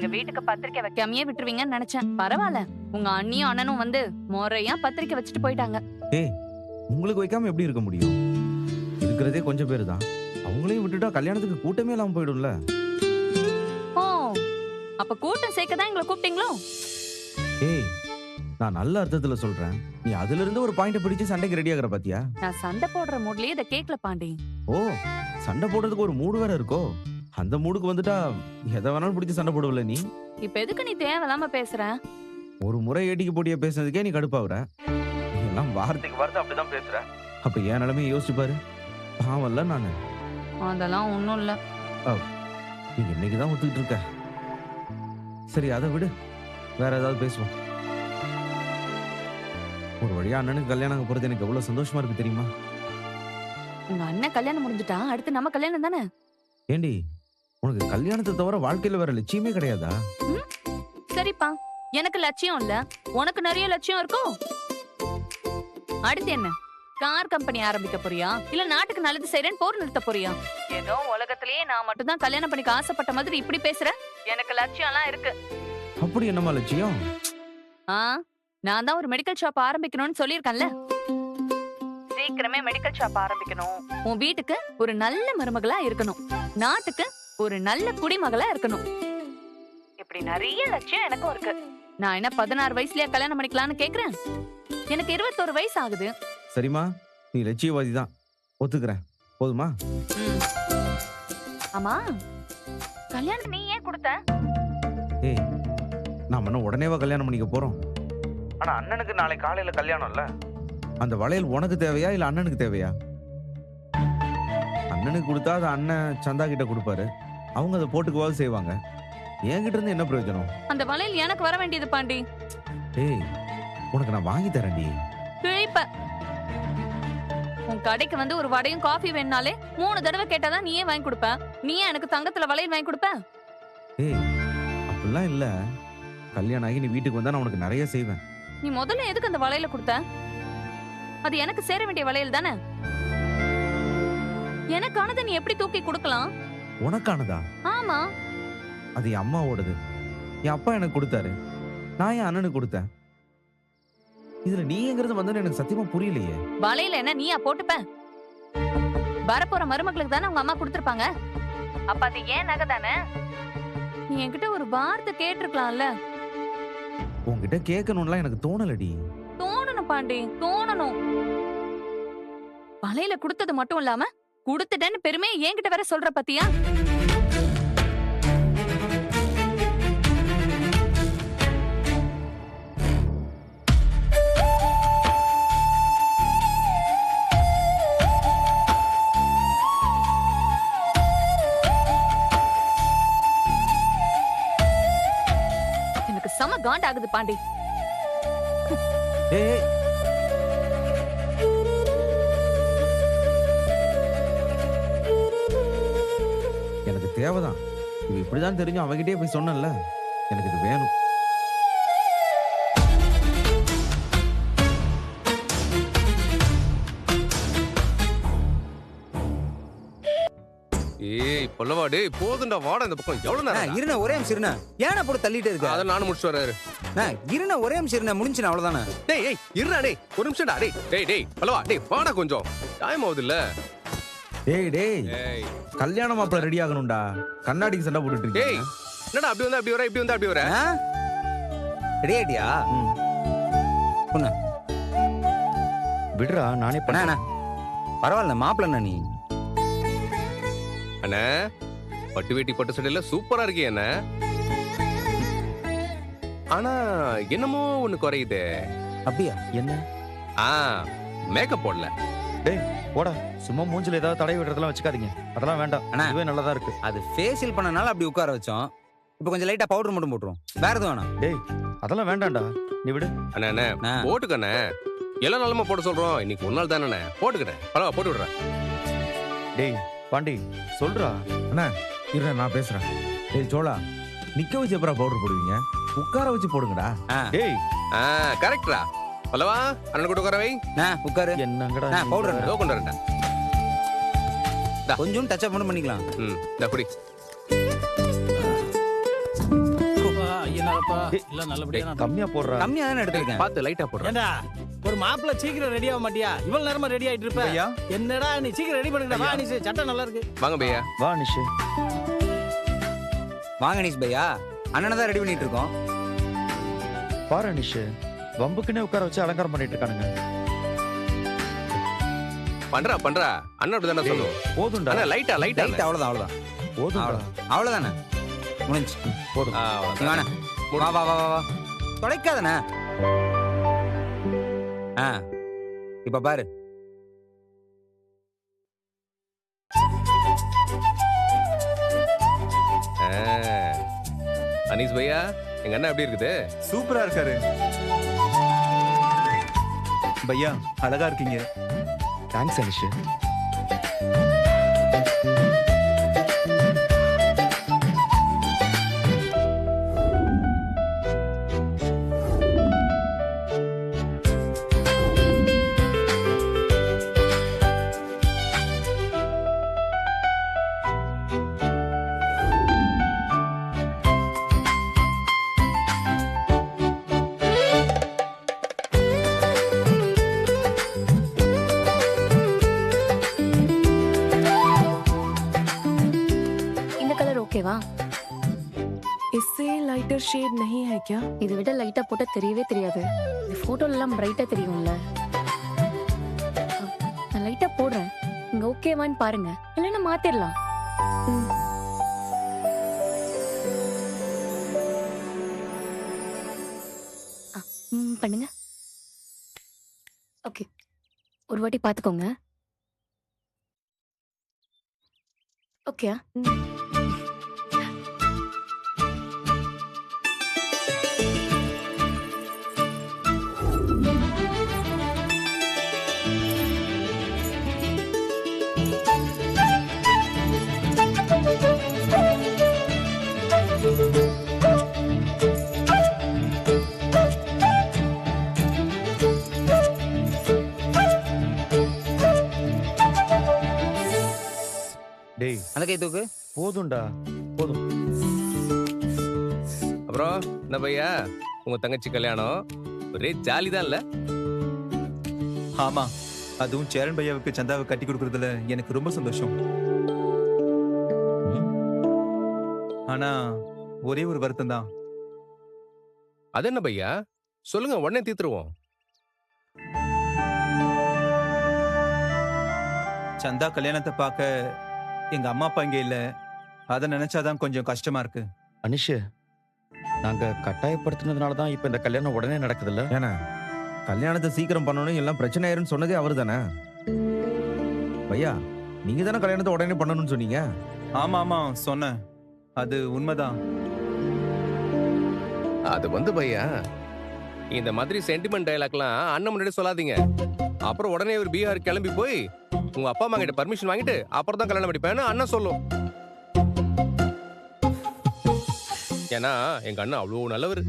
எங்க வீட்டுக்கு பத்திரிக்கை வைக்காமயே விட்டுருவீங்கன்னு நினைச்சேன். பரவாயில்ல, உங்க அண்ணியும் அண்ணனும் வந்து முறையா பத்திரிக்கை வச்சுட்டு போயிட்டாங்க. ஏய், உங்களுக்கு வைக்காம எப்படி இருக்க முடியும்? இருக்கிறதே கொஞ்சம் பேரு தான். அவங்களையும் விட்டுட்டா கல்யாணத்துக்கு கூட்டமே இல்லாம போயிடும்ல. ஓ, அப்ப கூட்டம் சேர்க்கதான் எங்களை கூப்பிட்டீங்களோ? ஏய், நான் நல்ல அர்த்தத்துல சொல்றேன். நீ அதுல இருந்து ஒரு பாயிண்ட் பிடிச்சு சண்டைக்கு ரெடி ஆகுற பாத்தியா? நான் சண்டை போடுற மூட்லயே இதை கேக்கல பாண்டி. ஓ, சண்டை போடுறதுக்கு ஒரு மூடு வேற இருக்கோ? அந்த மூடுக்கு வந்துட்டா எதை வேணாலும் பிடிச்சி சண்டை போடுவல நீ. இப்ப எதுக்கு நீ தேவையில்லாம பேசுற? ஒரு முறை ஏடிக்கு போட்டியா பேசுனதுக்கே நீ கடுப்பாவுற. நீ எல்லாம் வார்த்தைக்கு வார்த்தை அப்படிதான் பேசுற. அப்ப என் நிலைமையை யோசிச்சு பாரு. பாவம்ல நானு. அதெல்லாம் ஒண்ணும் இல்ல. நீ இன்னைக்குதான் ஒத்துக்கிட்டு இருக்க. சரி, அதை விடு, வேற ஏதாவது பேசுவோம். ஒரு வழியா அண்ணனுக்கு கல்யாணம் போறது எனக்கு எவ்வளவு சந்தோஷமா இருக்கு தெரியுமா? உங்க அண்ணன் கல்யாணம் முடிஞ்சுட்டா அடுத்து நம்ம கல்யாணம் தானே? ஏண்டி, உனக்கு கல்யாணத்தை தவிர வாழ்க்கையில வேற லட்சியமே கிடையாதா? சரிப்பா, எனக்கு லட்சியம் இல்ல, உனக்கு நிறைய லட்சியம் இருக்கும். அடுத்து என்ன? கார் கம்பெனி ஆரம்பிக்க போறியா, இல்ல நாட்டுக்கு நல்லது செய்யறேன்னு போர் நிறுத்த போறியா? ஏதோ உலகத்திலேயே நான் மட்டும் தான் கல்யாணம் பண்ணிக்க ஆசைப்பட்ட மாதிரி இப்படி பேசுற. எனக்கு லட்சியம் எல்லாம் இருக்கு. அப்படி என்னமா லட்சியம்? நான் தான் ஒரு மெடிக்கல் ஷாப் ஆரம்பிக்கணும்னு சொல்லியிருக்கேன்ல. சீக்கிரமே மெடிக்கல் ஷாப் ஆரம்பிக்கணும். உன் வீட்டுக்கு ஒரு நல்ல மருமகளா இருக்கணும், நாட்டுக்கு ஒரு நல்ல குடிமகளா இருக்கணும். இப்படி நிறைய லட்சியம் எனக்கும் இருக்கு. நான் என்ன 16 வயசுலயே கல்யாணம் பண்ணிக்கலாம்னு கேக்குறேன்? எனக்கு 21 வயசு ஆகுது. சரிமா, நீ லட்சியவாதி தான், ஒத்துக்கிறேன். போதுமா? ஆமா, கல்யாணம் நீ ஏன் கொடுத்த? ஏய், நாம என்ன உடனேவா கல்யாணம் பண்ணிக்க போறோம்? ஆனா அண்ணனுக்கு நாளை காலையில கல்யாணம் இல்ல. அந்த வளையல் உனக்கு தேவையா இல்ல அண்ணனுக்கு தேவையா? அண்ணனுக்கு கொடுத்தா அதை அண்ணன் சந்தா கிட்ட கொடுப்பாரு. அவங்க அதை போட்டுக்குவாது செய்வாங்க. என்கிட்ட இருந்து என்ன பிரயோஜனம்? அந்த வளையல் எனக்கு வர வேண்டியது பாண்டி. ஏய், உனக்கு நான் வாங்கி தரேன்டி. கிழிப்ப. உன் கடைக்கு வந்து ஒரு வடையும் காஃபி வேணுனாலே 3 தடவை கேட்டாதான் நீயே வாங்கி கொடுப்ப. நீயே எனக்கு தங்கத்துல வளையல் வாங்கி கொடுப்ப? ஏய், அப்படிலாம் இல்ல. கல்யாணம் ஆகி நீ வீட்டுக்கு வந்தா நான் உனக்கு நிறைய செய்வேன். நீ முதல்ல எதுக்கு அந்த வளையல கொடுத்த? அது எனக்கு சேர வேண்டிய வளையல் தானே. எனக்கானதை நீ எப்படி தூக்கி கொடுக்கலாம்? உனக்கானதா? ஆமா. அது என் அம்மாவோடது. என் அப்பா எனக்கு கொடுத்தாரு, நான் என் அண்ணனுக்கு கொடுத்தேன். இதுல நீங்கிறது வந்து எனக்கு சத்தியமா புரியலையே. வளையல என்ன நீயா போட்டுப்ப? வரப்போற மருமகளுக்கு தானே உங்க அம்மா கொடுத்திருப்பாங்க. அப்ப அது ஏன் நகை தானே. நீ என்கிட்ட ஒரு வார்த்தை கேட்டிருக்கலாம்ல. உன்கிட்ட கேட்கணும்லாம் எனக்கு தோணலடி. தோணணும் பாண்டி, தோணணும். வளையல கொடுத்தது மட்டும் இல்லாம கொடுத்துட்டேன்னு பெருமையை என்கிட்ட வேற சொல்ற பத்தியா? எனக்கு செம காண்டாகுது பாண்டி. ஏய், எனக்கு தேவைதான். இது இப்படிதான் தெரியும் அவகிட்டே போய் சொன்னல. எனக்கு இது வேணும். ஏய் பல்லவா, டேய் போதுண்டா, வாடா இந்த பக்கம். எவ்வளவு நேரம்? இருண்ணே, ஒரே நிமிஷம் இருண்ணே. ஏன்னா போட்டு தள்ளிட்டு இருக்கு. அத நானும் முடிச்சிட்டு வராரு. இருண்ணே, ஒரே நிமிஷம் இருண்ணே, முடிஞ்சுனா அவ்வளவுதானே. டேய் ஏய் இருடா, டேய் ஒரு நிமிஷம்டா. டேய் பல்லவா, டேய் வாடா கொஞ்சம். டைம் ஆகுது இல்ல. டேய் ஏய் கல்யாண மாப்பிள்ள ரெடி ஆகணும்டா. கண்ணாடிக்கு சண்டை போட்டுட்டு டேய் இருக்கீங்க. என்னடா அப்படி வந்தா அப்படி வர, இப்படி வந்தா அப்படி வர? ரெடி ஆயிட்டியா? பொண்ணு விடுறா, நானே பண்ண. பரவாயில்ல, மாப்பிள்ளண்ணா நீ. அண்ணே, பட்டு வேட்டி பட்டு சட்டையில சூப்பரா இருக்கே அண்ணே. ஆனா என்னமோ ஒண்ணு குறையுதே. அப்படியா? என்ன? மேக்கப் போடல. டேய் போடா, சும்மா மூஞ்சில ஏதாவது தடை விடுறதெல்லாம் வச்சுக்காதீங்க. அதெல்லாம் வேண்டாம். இதுவே நல்லதா இருக்கு. அது ஃபேஷியல் பண்ணனால அப்படி உட்கார வச்சோம். இப்போ கொஞ்சம் லைட்டா பவுடர் மட்டும் போட்டுரும். வேற எதுவும் வேணாம். டேய் அதெல்லாம் வேண்டாம்டா, நீ விடு. அண்ணே போட்டுக்கண்ணே, எல்லாம் நல்லமா போட சொல்றோம். இன்னைக்கு ஒரு நாள் தானே, போட்டுக்கிறேன். பரவா போட்டு விடுறேன். டேய் பாண்டி சொல்றா. அண்ணா இருடா, நான் பேசுறேன். டேய் சோளா, நிக்க வச்சு எப்பறம் பவுடர் போடுவீங்க? உட்கார வச்சு போடுங்கடா. டேய் கரெக்டா பல்லவா, அண்ணன் கூட உட்கார வை. உட்காரு. என்னங்கடா பவுடர் ஏதோ கொண்டு வரேன்டா. கொஞ்சம் டச் அப் பண்ணிக்கலாம். இந்த குடி. ஏப்பா டேய், எல்லாம் நல்லபடியா நடக்கும். கம்மியா போடுறா. கம்மியா தானே எடுத்திருக்கேன். பார்த்து லைட்டா போடுறேன். ஏண்டா ஒரு மாப்பிள்ள சீக்கிரம் ரெடி ஆக மாட்டியா? இவ்வளவு நேரமா ரெடி ஆயிட்டு இருப்ப. ஐயா என்னடா நீ சீக்கிரம் ரெடி பண்ணுங்கடா. வா நீ சட்டை நல்லா இருக்கு. வாங்க பையா. வா நிஷு. வாங்க நிஷ் பையா, அண்ணனை தான் ரெடி பண்ணிட்டு இருக்கோம். பாரு நிஷு, வம்புக்குன்னே உட்கார வச்சு அலங்காரம் பண்ணிட்டு இருக்கானுங்க. பண்றா அண்ணன் அப்படிதானே சொல்லுவோம். போதும்டா. அண்ணா லைட்டா லைட் அவ்வளவுதான் போதும்டா. அவ்வளவுதானே முடிஞ்சு. போதும். நீ வாண்ணே. வா வா வா வா வா தொலைக்காதண்ணே. இப்ப பாரு. அனீஸ் பையா, எங்க அண்ணா எப்படி இருக்குது? சூப்பரா இருக்காரு. பையா அழகா இருக்கீங்க. தேங்க்ஸ் நிஷு. இந்த கலர் ஓகேவா? इससे लाइटर शेड नहीं है क्या? இதை விட லைட்டா போட்டா தெரியவே தெரியாது. இந்த போட்டோல எல்லாம் பிரைட்டா தெரியும்ல. நான் லைட்டா போடுறேன், நீங்க ஓகேவான்னு பாருங்க, இல்லைன்னா மாத்திரலாம். பண்ணுங்க. ஓகே, ஒரு வாட்டி பாத்துக்கோங்க. ஓகே. டேய், அந்த கை தூக்கு. போதும்டா. போதும். அப்புறம் என்ன பையா, உங்க தங்கச்சி கல்யாணம் ஒரே ஜாலி தான் இல்ல? ஆமா, அதுவும் சேரன் பையாவுக்கு சந்தாவை கட்டி கொடுக்கறதுல எனக்கு ரொம்ப சந்தோஷம். ஆனா ஒரே ஒரு வருத்தம் தான். அது என்ன பையா, சொல்லுங்க, உடனே தீர்த்துருவோம். சந்தா கல்யாணத்தை பார்க்க எங்க அம்மா அப்பா இங்க இல்ல. அதை நினைச்சாதான் கொஞ்சம் கஷ்டமா இருக்கு. அனிஷு, நாங்க கட்டாயப்படுத்தினதுனால தான் இப்ப இந்த கல்யாணம் உடனே நடக்குதுல்ல. ஏன்னா கல்யாணத்தை சீக்கிரம் பண்ணணும், எல்லாம் பிரச்சனை ஆயிருன்னு சொன்னதே அவரு தானே. பையா, நீங்க தானே கல்யாணத்தை உடனே பண்ணணும்னு சொன்னீங்க. ஆமா ஆமா சொன்னேன், அது உண்மைதான். அது வந்து பையா, இந்த மாதிரி சென்டிமெண்ட் டயலாக்லாம் அண்ணன் முன்னாடி சொல்லாதீங்க. அப்புறம் உடனே ஒரு பீகார் கிளம்பி போய் உங்க அப்பா அம்மா கிட்ட பர்மிஷன் வாங்கிட்டு அப்புறம் தான் கல்யாணம் பண்ணிப்பேன்னு அண்ணன் சொல்லும். ஏன்னா எங்க அண்ணன் அவ்வளவு நல்லவர்.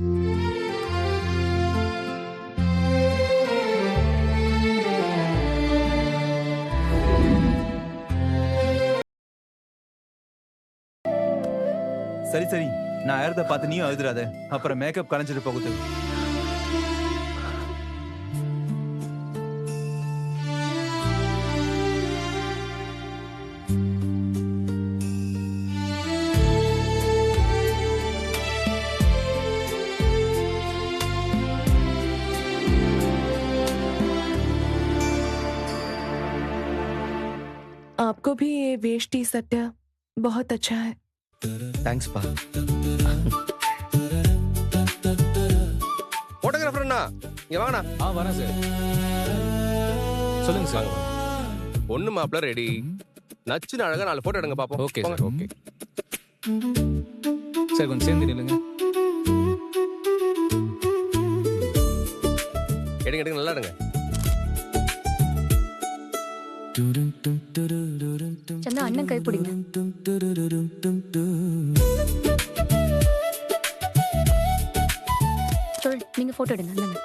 சரி சரி, நான் அழுத பார்த்து நீயும் அழுதுறாத, அப்புறம் மேக்கப் கலைஞ்சிட்டு போகுது. आपको भी ये वेष्टी सट्टा बहुत अच्छा है. தேங்க்ஸ் பா. போட்டோகிராஃபர் அண்ணா, இங்க வாங்கண்ணா. வரேன் சார். சொல்லுங்க சார். பொண்ணு மாப்பிள்ள ரெடி. நச்சுன்னு அழகா 4 போட்டோ எடுங்க பாப்போம். Okay sir. ஓகே சார், கொஞ்சம் சேர்ந்து நில்லுங்க. எடுங்க நல்லா எடுங்க. சந்தா, அண்ணன் கை பிடிங்க. சொல், நீங்க போட்டோ எடுங்க. அண்ணன்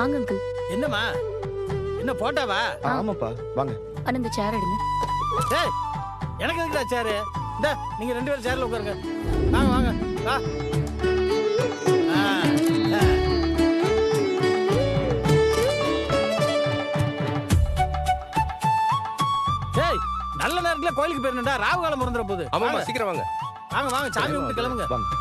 வாங்க அங்கிள். என்னம்மா என்ன போட்டாவா? ஆமாப்பா வாங்க. அண்ணா இந்த சேர் எடுங்க. டேய் எனக்கு எதுக்குடா சேரு? இந்த நீங்க 2 பேரும் சேர்ல உட்காருங்க. வாங்க வாங்க வா. டேய் நல்ல நேரத்துல கோயிலுக்கு போயிருந்தா ராவு காலம் மறந்துற போகுது. ஆமாமா சீக்கிரம் வாங்க. வாங்க வாங்க சாமி கும்பிட்டு கிளம்புங்க. வாங்க.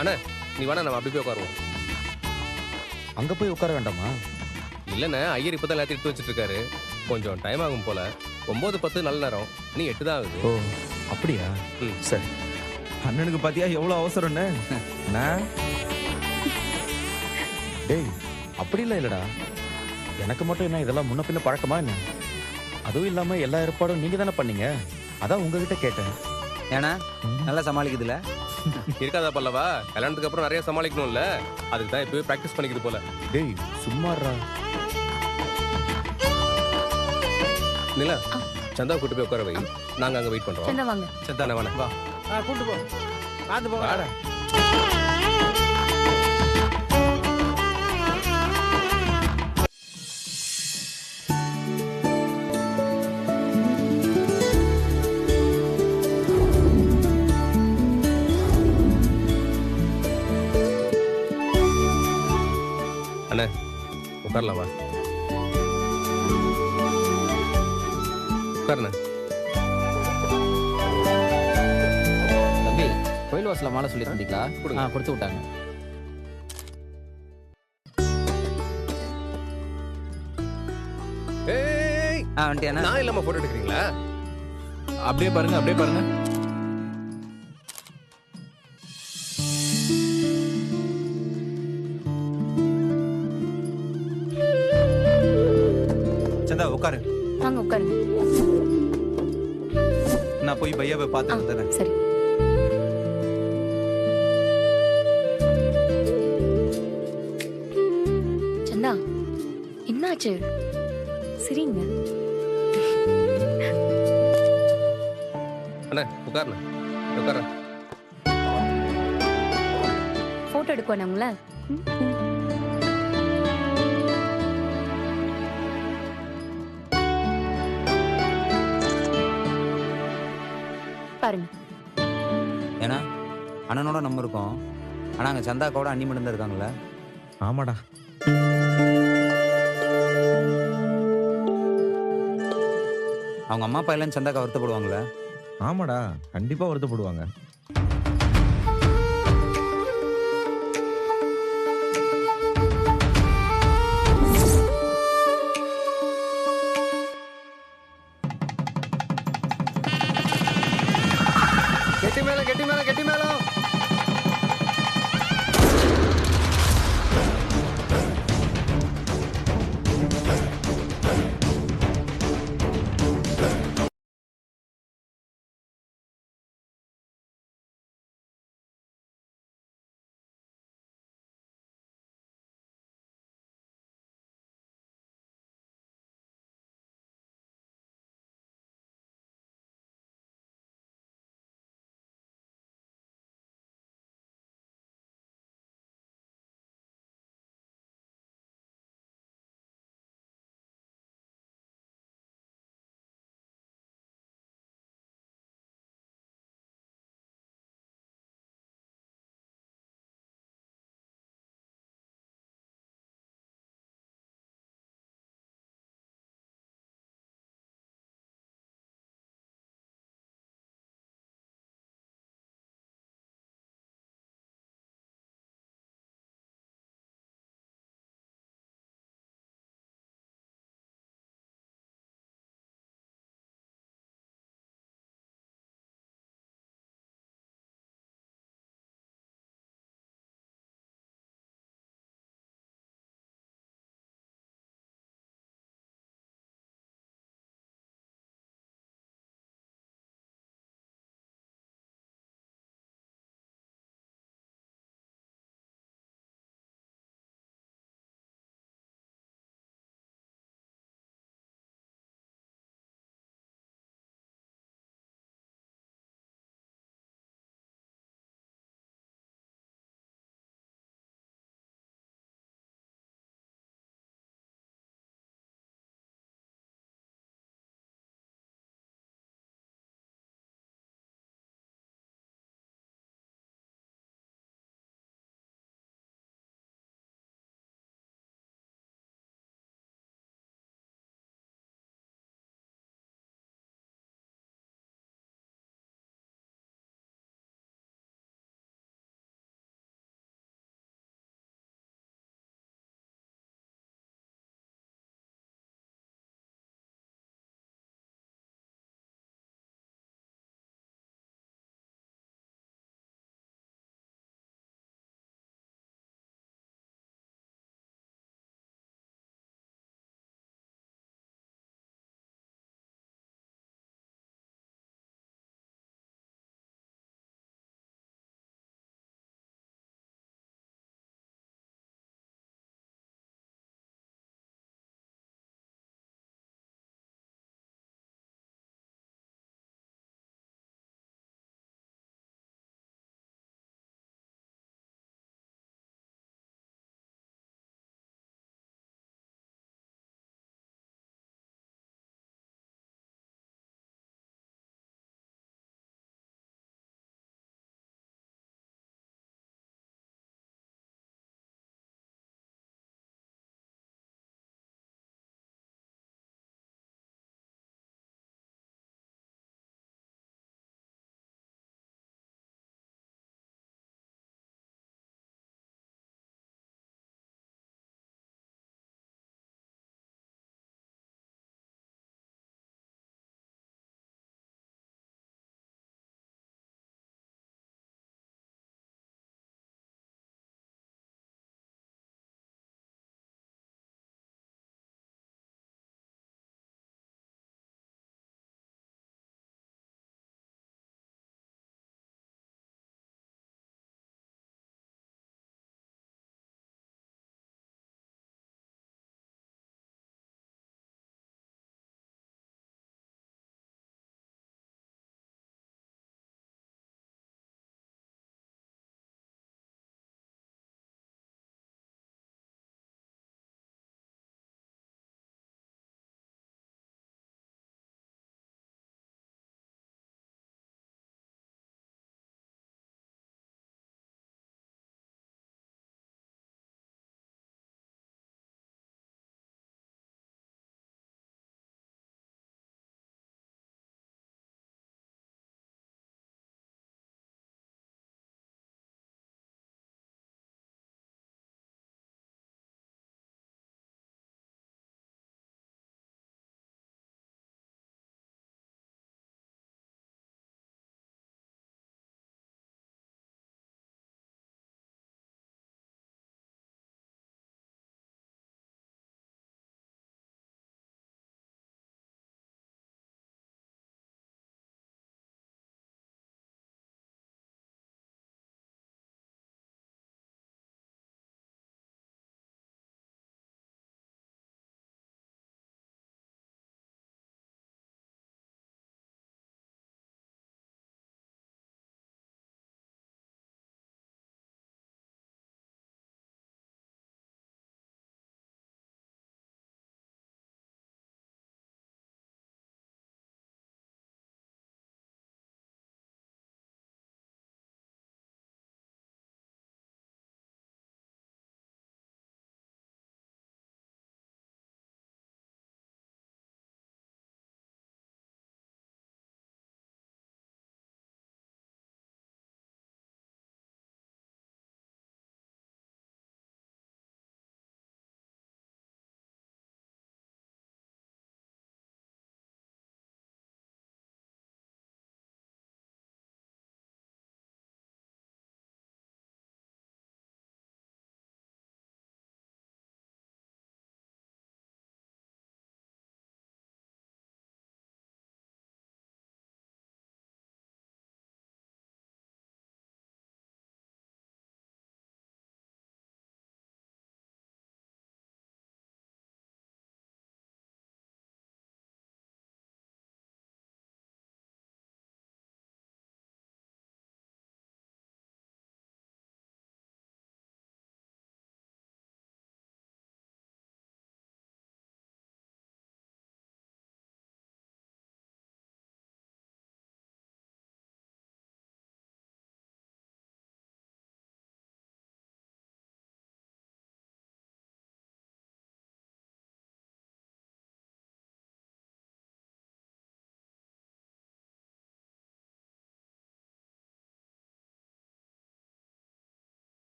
அண்ணா நீ வேணா நம்ம அப்படி போய் உட்காருவோம். அங்க போய் உட்கார வேண்டாமா? இல்லண்ணே ஐயர் இப்பதான் எல்லாத்தையும் எடுத்து வச்சிட்டு இருக்காரு. கொஞ்சம் டைம் ஆகும் போல. 9:10 நல்ல நேரம். நீ 8 தான் ஆகுது. ஓ அப்படியா? ம். சரி. அண்ணனுக்கு பாத்தியா எவ்வளவு அவசரம்னு? அண்ணா, டேய் அப்படி இல்ல இல்லடா. எனக்கு மட்டும் என்ன இதெல்லாம் முன்ன பின்ன பழக்கமா என்ன? அதுவும் இல்லாம எல்லா ஏற்பாடும் நீங்க தானே பண்ணீங்க. அதான் உங்ககிட்ட கேட்டேன். ஏன்னா நல்லா சமாளிக்குதுல. இருக்காதா பல்லவா? கல்யாணத்துக்கு அப்புறம் நிறைய சமாளிக்கணும்ல. அதுக்கு தான் இப்பவே பிராக்டிஸ் பண்ணிக்குது போல. டேய் சும்மாறா. நிலா சந்தா கூட்டு போய் உட்கார வை. நாங்க அங்க வெயிட் பண்றோம். சந்தா வாங்க. சந்தா வேணா வா. கூட்டு போ. பார்த்து போங்க. வாடா. அண்ணே உட்காரலாம் வா. உட்காருண்ணே. தம்பி கோயில் வாசல்ல மாலை சொல்லி தந்தீங்களா? கொடுங்க. கொடுத்து விட்டாங்க. ஏய் வந்துட்டியாண்ணா? நான் இல்லாம போட்டோ எடுக்கிறீங்களா? அப்படியே பாருங்க அப்படியே பாருங்க. சந்தா உட்காரு. வாங்க உட்காருங்க. நான் போய் பையாவை பார்த்து வந்துடுறேன். சரி. சந்தா என்னாச்சு? சரிங்க. அண்ணே உட்காருண்ணே. உட்கார. போட்டோ எடுக்க நம்மள. பாருங்க. ஏன்னா அண்ணனோட நம்ம இருக்கோம். ஆனா அங்க சந்தாக்கோட அண்ணி மட்டும் தான் இருக்காங்கல்ல. ஆமாடா. அவங்க அம்மா அப்பா இல்லைன்னு சந்தாக்கா வருத்தப்படுவாங்களே. ஆமாடா, கண்டிப்பா வருத்தப்படுவாங்க.